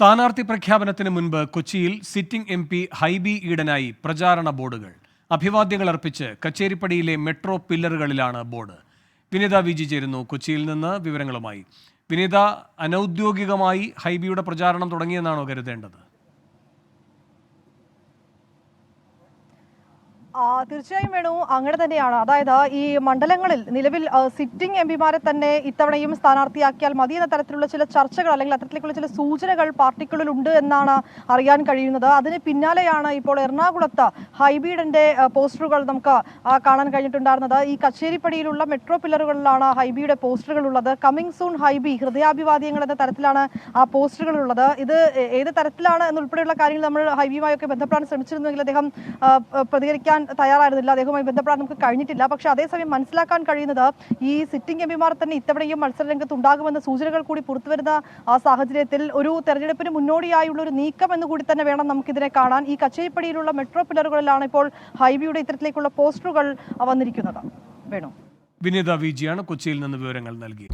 സ്ഥാനാർത്ഥി പ്രഖ്യാപനത്തിന് മുൻപ് കൊച്ചിയിൽ സിറ്റിംഗ് എം പി ഹൈബി ഈഡനായി പ്രചാരണ ബോർഡുകൾ. അഭിവാദ്യങ്ങൾ അർപ്പിച്ച് കച്ചേരിപ്പടിയിലെ മെട്രോ പില്ലറുകളിലാണ് ബോർഡ്. വിനിത വിജി ചേരുന്നു കൊച്ചിയിൽ നിന്ന് വിവരങ്ങളുമായി. വിനിത, അനൌദ്യോഗികമായി ഹൈബിയുടെ പ്രചാരണം തുടങ്ങിയെന്നാണോ കരുതേണ്ടത്? തീർച്ചയായും വേണു, അങ്ങനെ തന്നെയാണ്. അതായത് ഈ മണ്ഡലങ്ങളിൽ നിലവിൽ സിറ്റിംഗ് എം പിമാരെ തന്നെ ഇത്തവണയും സ്ഥാനാർത്ഥിയാക്കിയാൽ മതി എന്ന തരത്തിലുള്ള ചില ചർച്ചകൾ അല്ലെങ്കിൽ അത്തരത്തിലേക്കുള്ള ചില സൂചനകൾ പാർട്ടിക്കുള്ളിൽ ഉണ്ട് എന്നാണ് അറിയാൻ കഴിയുന്നത്. അതിന് പിന്നാലെയാണ് ഇപ്പോൾ എറണാകുളത്ത് ഹൈബിയുടെ പോസ്റ്ററുകൾ നമുക്ക് കാണാൻ കഴിഞ്ഞിട്ടുണ്ടായിരുന്നത്. ഈ കച്ചേരിപ്പടിയിലുള്ള മെട്രോ പില്ലറുകളിലാണ് ഹൈബിയുടെ പോസ്റ്ററുകൾ ഉള്ളത്. കമ്മിങ് സൂൺ ഹൈബി, ഹൃദയാഭിവാദ്യങ്ങൾ എന്ന തരത്തിലാണ് ആ പോസ്റ്ററുകൾ ഉള്ളത്. ഇത് ഏത് തരത്തിലാണ് എന്നുൾപ്പെടെയുള്ള കാര്യങ്ങൾ നമ്മൾ ഹൈബിയുമായൊക്കെ ബന്ധപ്പെടാൻ ശ്രമിച്ചിരുന്നെങ്കിൽ അദ്ദേഹം പ്രതികരിക്കാൻ തയ്യാറായിരുന്നില്ല. അദ്ദേഹവുമായി ബന്ധപ്പെടാൻ നമുക്ക് കഴിഞ്ഞിട്ടില്ല. പക്ഷേ അതേസമയം മനസ്സിലാക്കാൻ കഴിയുന്നത് ഈ സിറ്റിംഗ് എം പിമാർ തന്നെ ഇത്തവണയും മത്സരരംഗത്ത് ഉണ്ടാകുമെന്ന സൂചനകൾ കൂടി പുറത്തുവരുന്ന ആ സാഹചര്യത്തിൽ ഒരു തെരഞ്ഞെടുപ്പിന് മുന്നോടിയായുള്ള ഒരു നീക്കം എന്ന് കൂടി തന്നെ വേണം നമുക്കിതിനെ കാണാൻ. ഈ കച്ചേരിപ്പടിയിലുള്ള മെട്രോ പില്ലറുകളിലാണ് ഇപ്പോൾ ഹൈബിയുടെ ഇത്തരത്തിലേക്കുള്ള പോസ്റ്ററുകൾ വന്നിരിക്കുന്നത്. വേണോ? വിനിത വിജിയാണ് കൊച്ചിയിൽ നിന്ന് വിവരങ്ങൾ നൽകി.